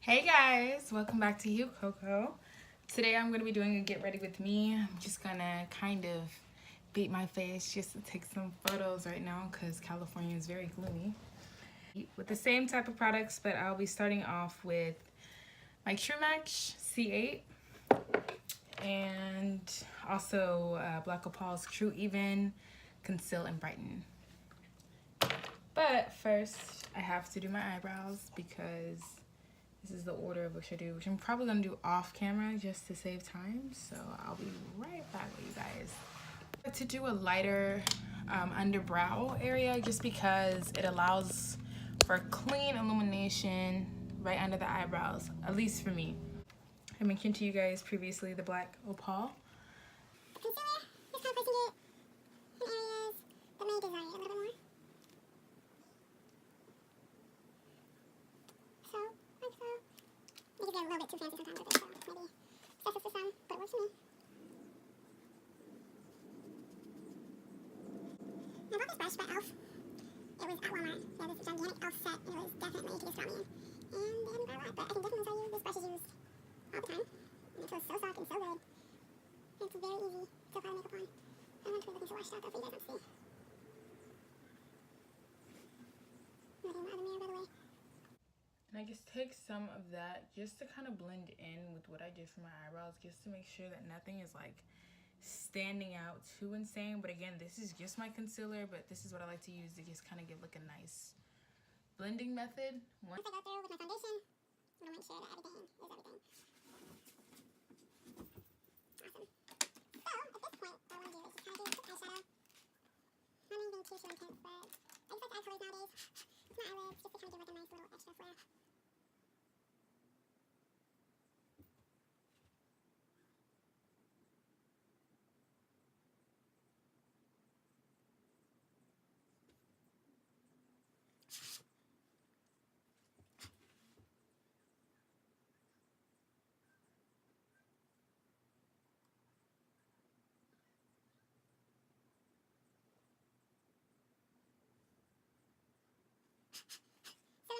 Hey guys, welcome back to You Coco. Today I'm going to be doing a get ready with me. I'm just going to kind of beat my face just to take some photos right now because California is very gloomy. With the same type of products, but I'll be starting off with my True Match C8 and also Black Opal's True Even Conceal and Brighten. But first, I have to do my eyebrows because this is the order of what I should do, which I'm probably going to do off camera just to save time. So I'll be right back with you guys. I like to do a lighter underbrow area just because it allows for clean illumination right under the eyebrows, at least for me. I mentioned to you guys previously the Black Opal. Concealer is kind of placing it in areas that may desire it a little bit more. So, like so. You can get a little bit too fancy sometimes with it, so maybe excessive for some, but it works for me. I bought this brush by e.l.f. It was at Walmart. Yeah, this gigantic e.l.f. set, and it was definitely to get strong in. And they hadn't got a lot, but I can definitely tell you this brush is used all the time. And it feels so soft and so good. And it's very easy to apply makeup on. I want to be looking so washed out though for you guys not to see. I'm looking in the other mirror, by the way. And I just take some of that just to kind of blend in with what I did for my eyebrows, just to make sure that nothing is like standing out too insane. But again, this is just my concealer, but this is what I like to use to just kind of give like a nice blending method. Once I go through with my foundation, I'm going to make sure that everything is everything. Awesome. So, at this point, what I want to do is just kind of do a quick eyeshadow. Not anything too intense, but I just like to add colors nowadays. It's my eyelids, just to kind of give like a nice little extra flair.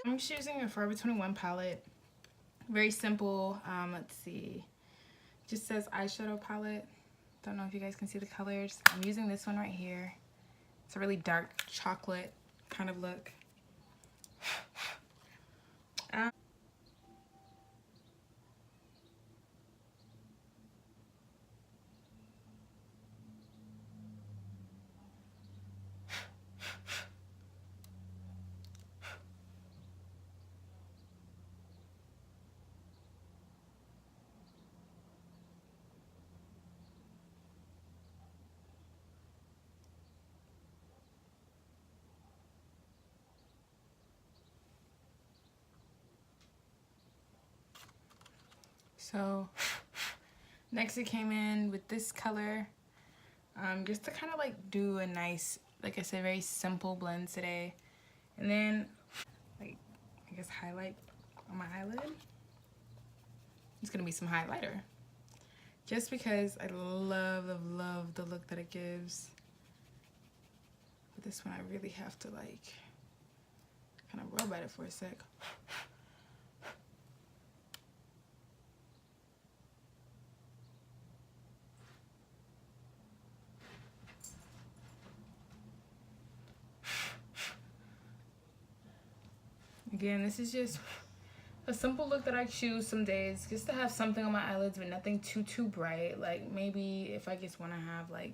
I'm just using a Forever 21 palette. Very simple. Let's see. Just says eyeshadow palette. Don't know if you guys can see the colors. I'm using this one right here. It's a really dark chocolate kind of look. So next it came in with this color, just to kind of like do a nice, like I said, very simple blend today. And then like, I guess highlight on my eyelid. It's gonna be some highlighter. Just because I love the look that it gives. But this one I really have to like, kind of rub at it for a sec. Again, this is just a simple look that I choose some days just to have something on my eyelids, but nothing too bright. Like maybe if I just want to have like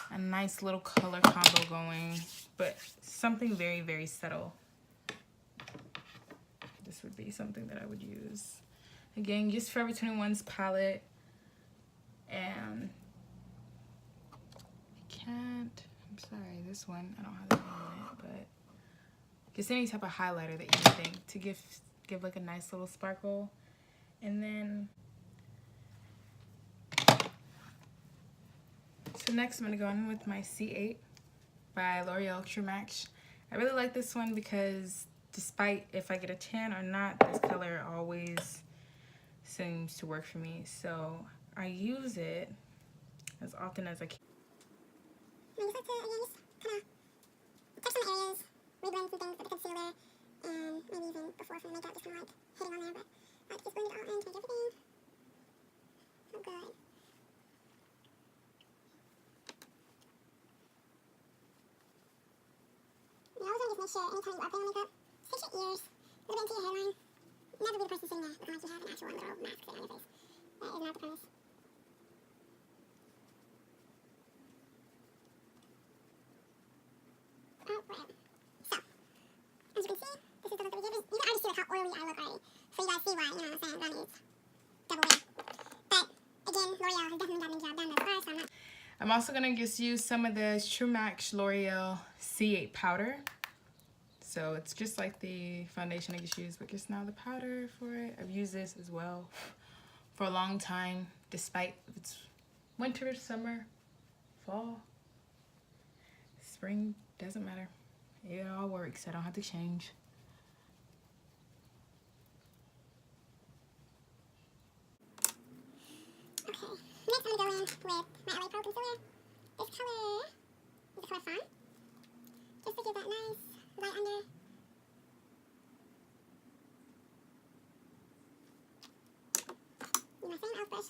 a nice little color combo going, but something very subtle. This would be something that I would use. Again, just Forever 21's palette, and I'm sorry, this one, I don't have the name on it, but just any type of highlighter that you think to give like a nice little sparkle. And then, so next I'm gonna go in with my C8 by L'Oreal True Match. I really like this one because despite if I get a tan or not, this color always seems to work for me. So I use it as often as I can. I just like to, again, just kind of touch some areas, reblend some things with the concealer, and maybe even before for the makeup, just kind of like hitting on there, but sure anytime you are putting on makeup, fix your ears, a little bit into your hairline. Never be the person sitting there looking like you have an actual little mask sitting on your face. That is not the premise. Alright. So, as you can see, this is the look that we gave it. You can already see like how oily I look already. So you guys see why, you know what I'm saying, that needs double win. But, again, L'Oreal has definitely gotten the job done thus far, so I'm not... I'm also going to just use some of the True Match L'Oreal C8 powder. So it's just like the foundation I just used, but just now the powder for it. I've used this as well for a long time, despite if it's winter, summer, fall, spring, doesn't matter. It all works. I don't have to change. Okay, next I'm going to go in with my LA Pro Concealer. This color is the color Fawn. Just to give that nice light under. Use my same e.l.f. brush.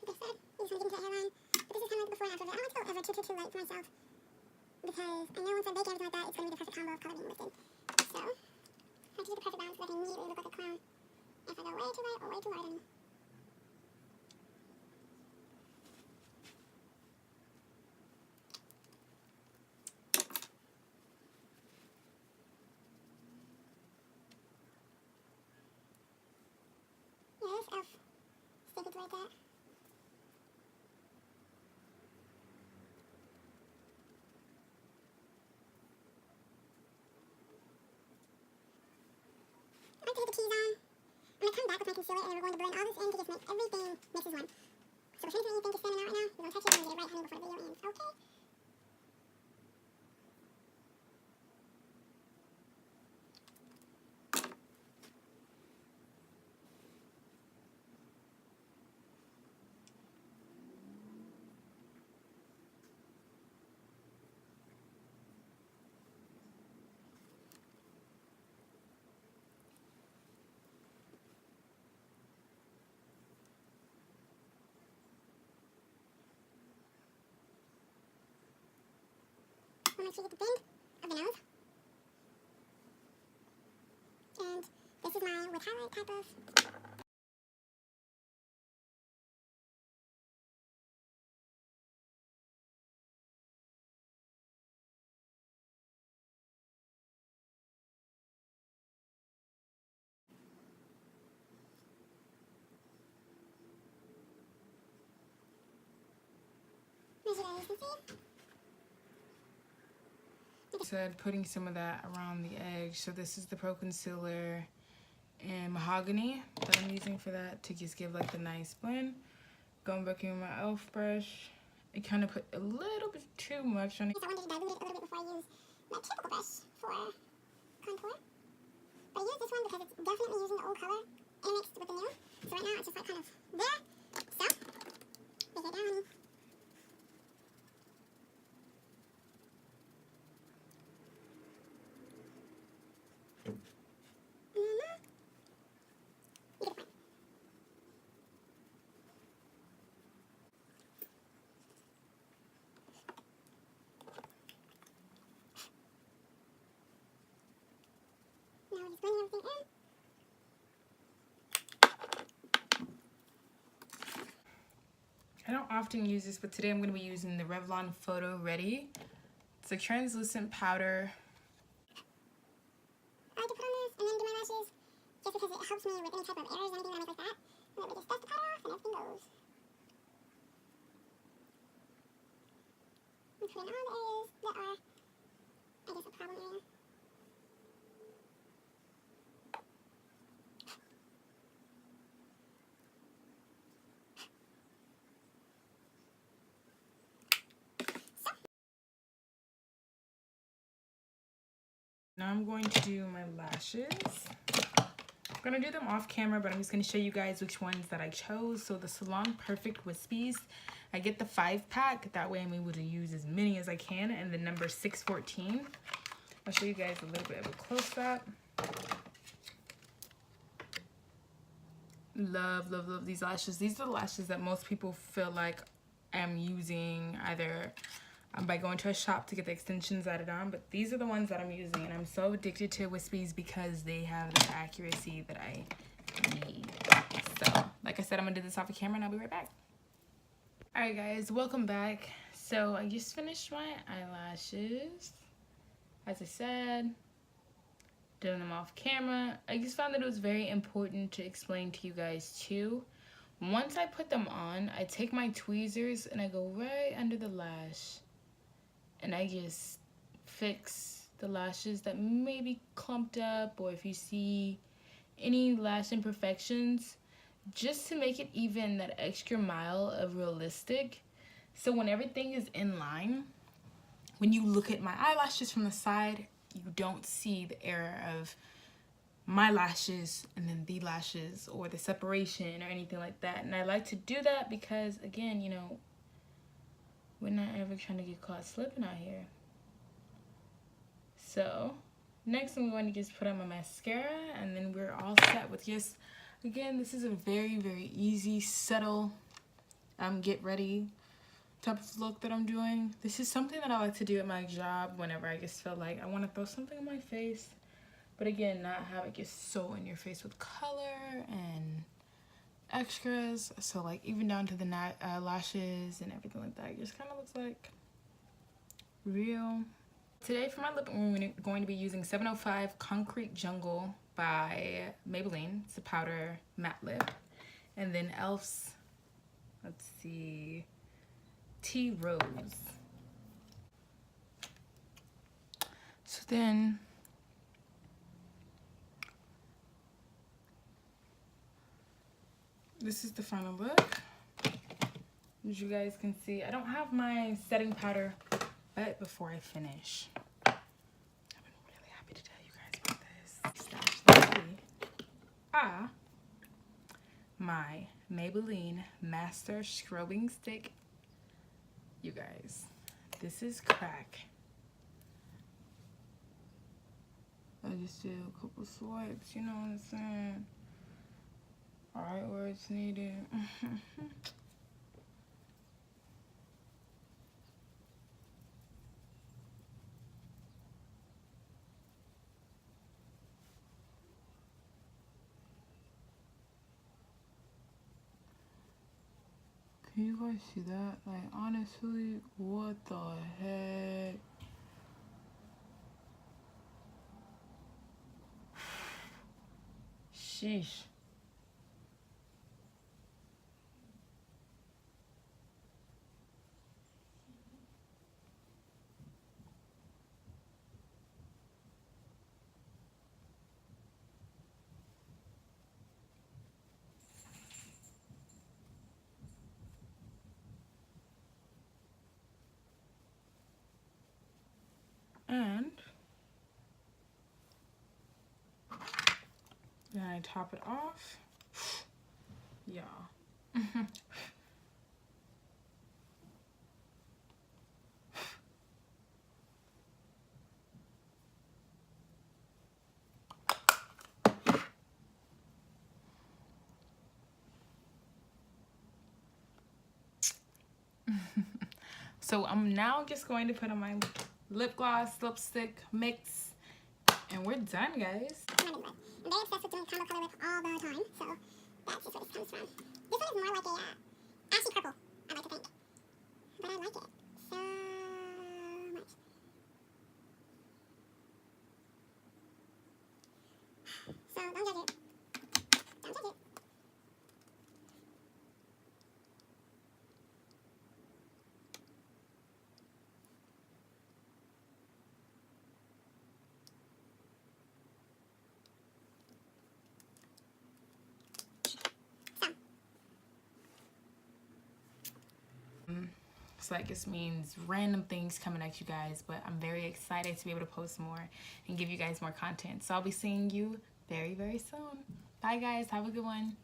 Like I said, you just want to get into the hairline. But this is kind of like the before and after of it. I don't want to go ever too light for myself. Because I know once I bake everything like that, it's going to be the perfect combo of color being lifted. So, I have to get the perfect balance so that I immediately look like a clown if I go way too light or way too light on me. Yeah, this e.l.f. stupid's like that. I like to hit the T's on. I'm going to come back with my concealer and we're going to blend all this in to just make everything mix as one. So if anything you think is standing out right now, you're going to touch it and get it right, honey, before the video ends. Okay? We'll make sure you get the bend of the nose. And this is my with highlight type of. As you guys can see. Said putting some of that around the edge. So this is the Pro Concealer and Mahogany that I'm using for that to just give like the nice blend. Going back in my e.l.f. brush. I kind of put a little bit too much on it. I wanted to dilute it a little bit before I use my typical brush for contour. But I use this one because it's definitely using the old color intermixed with the new. So right now it's just like kind of there. So, bake it down, honey. You get the point. Now we're just blending everything in. I don't often use this, but today I'm going to be using the Revlon Photo Ready. It's a translucent powder. I like to put on this and then do my lashes just because it helps me with any type of errors or anything that I make like that. And then we just dust the powder off and everything goes. I'm putting all the areas that are, I guess, a problem area. Now I'm going to do my lashes. I'm going to do them off camera, but I'm just going to show you guys which ones that I chose. So the Salon Perfect Wispies, I get the 5-pack. That way I'm able to use as many as I can. And the number 614. I'll show you guys a little bit of a close-up. love, love, love these lashes. These are the lashes that most people feel like I'm using either by going to a shop to get the extensions added on, but these are the ones that I'm using, and I'm so addicted to Wispies because they have the accuracy that I need. So, like I said, I'm gonna do this off of camera and I'll be right back. Alright guys, welcome back. So I just finished my eyelashes. As I said, doing them off camera. I just found that it was very important to explain to you guys too. Once I put them on, I take my tweezers and I go right under the lash and I just fix the lashes that may be clumped up, or if you see any lash imperfections, just to make it even that extra mile of realistic. So when everything is in line, when you look at my eyelashes from the side, you don't see the error of my lashes and then the lashes or the separation or anything like that. And I like to do that because, again, you know, we're not ever trying to get caught slipping out here. So next I'm going to just put on my mascara, and then we're all set with just, again, this is a very, very easy, subtle, get ready type of look that I'm doing. This is something that I like to do at my job whenever I just feel like I want to throw something on my face. But again, not have it get so in your face with color and extras. So like even down to the lashes and everything like that. It just kind of looks like real. Today for my lip, we're going to be using 705 Concrete Jungle by Maybelline. It's a powder matte lip. And then e.l.f.'s, let's see, Tea Rose. So then this is the final look. As you guys can see, I don't have my setting powder, but before I finish, I've been really happy to tell you guys about this. My Maybelline Master Scrubbing Stick. You guys, this is crack. I just did a couple swipes, you know what I'm saying? Alright, where it's needed. Can you guys see that? Like, honestly, what the heck? Sheesh. And then I top it off. Yeah. So I'm now just going to put on my lip gloss, lipstick mix, and we're done, guys. I'm very obsessed with doing combo color lip all the time, so that's just what it comes from. This one is more like a ashy purple, I like to think. But I like it so much. So don't judge it. Don't judge it. So that just means random things coming at you guys, but I'm very excited to be able to post more and give you guys more content. So I'll be seeing you very, very soon. Bye guys, have a good one.